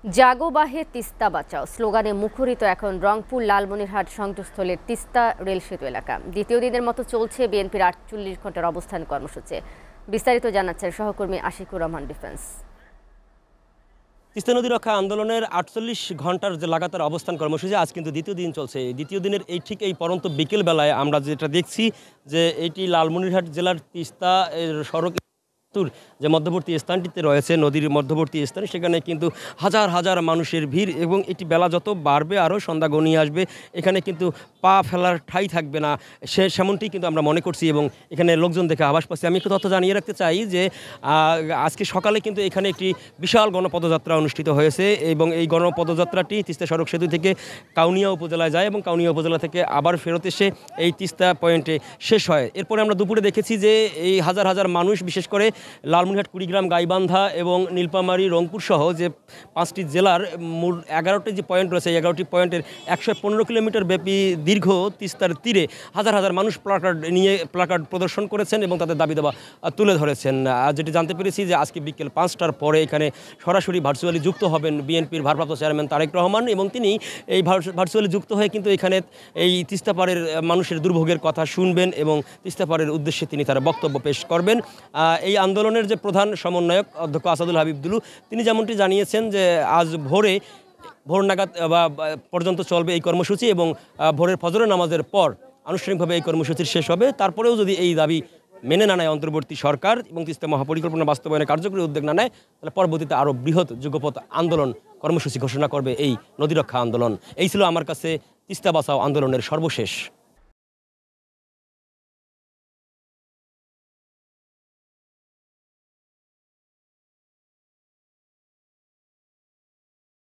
জাগো বাহে তিস্তা বাঁচাও স্লোগানে মুখরিত এখন রংপুর লালমনিরহাট সংযোগস্থলের তিস্তা রেল সেতু এলাকা। দ্বিতীয় দিনের মতো চলছে বিএনপির ৪৮ ঘন্টার অবস্থান কর্মসূচি। বিস্তারিত জানাচ্ছেন সহকর্মী আশিকুর রহমান ডিফেন্স। তিস্তা নদী রক্ষা আন্দোলনের ৪৮ ঘন্টার যে লাগাতার অবস্থান কর্মসূচি আজ কিন্তু দ্বিতীয় দিন চলছে। দ্বিতীয় দিনের এই পরন্ত বিকেল বেলায় আমরা যেটা দেখছি যে এটি লালমনিরহাট জেলার তিস্তা সড়ক যে মধ্যবর্তী স্থানটিতে রয়েছে, নদীর মধ্যবর্তী স্থান, সেখানে কিন্তু হাজার হাজার মানুষের ভিড় এবং এটি বেলা যত বাড়বে আরও সন্ধ্যা গনিয়ে আসবে, এখানে কিন্তু পা ফেলার ঠাঁই থাকবে না সেমনটি কিন্তু আমরা মনে করছি এবং এখানে লোকজন দেখে আভাস পাচ্ছি। আমি একটু তথ্য জানিয়ে রাখতে চাই যে আজকে সকালে কিন্তু এখানে একটি বিশাল গণপদযাত্রা অনুষ্ঠিত হয়েছে এবং এই গণপদযাত্রাটি তিস্তা সড়ক সেতু থেকে কাউনিয়া উপজেলায় যায় এবং কাউনিয়া উপজেলা থেকে আবার ফেরত এসে এই তিস্তা পয়েন্টে শেষ হয়। এরপরে আমরা দুপুরে দেখেছি যে এই হাজার হাজার মানুষ, বিশেষ করে লালমনিরহাট, কুড়িগ্রাম, গাইবান্ধা এবং নীলফামারী, রংপুর সহ যে ৫টি জেলার মূল ১১টি যে পয়েন্ট রয়েছে, ১১টি পয়েন্টের ১১৫ কিলোমিটার ব্যাপী দীর্ঘ তিস্তার তীরে হাজার হাজার মানুষ প্লাকার্ড প্রদর্শন করেছেন এবং তাদের দাবি দাবা তুলে ধরেছেন। যেটি জানতে পেরেছি যে আজকে বিকেল ৫টার পরে এখানে সরাসরি ভার্চুয়ালি যুক্ত হবেন বিএনপির ভারপ্রাপ্ত চেয়ারম্যান তারেক রহমান এবং তিনি এই ভার্চুয়ালি যুক্ত হয়ে কিন্তু এখানে এই তিস্তা পাড়ের মানুষের দুর্ভোগের কথা শুনবেন এবং তিস্তা পাড়ের উদ্দেশ্যে তিনি তার বক্তব্য পেশ করবেন। এই আন্দোলনের যে প্রধান সমন্বয়ক অধ্যক্ষ আসাদুল হাবিব দুলু, তিনি যেমনটি জানিয়েছেন যে আজ ভোর নাগাদ পর্যন্ত চলবে এই কর্মসূচি এবং ভোরের ফজরের নামাজের পর আনুষ্ঠানিকভাবে এই কর্মসূচির শেষ হবে। তারপরেও যদি এই দাবি মেনে না নেয় অন্তর্বর্তী সরকার এবং তিস্তা মহাপরিকল্পনা বাস্তবায়নে কার্যকরী উদ্যোগ না নেয়, তাহলে পরবর্তীতে আরও বৃহৎ যুগপৎ আন্দোলন কর্মসূচি ঘোষণা করবে এই নদী রক্ষা আন্দোলন। এই ছিল আমার কাছে তিস্তা বাঁচাও আন্দোলনের সর্বশেষ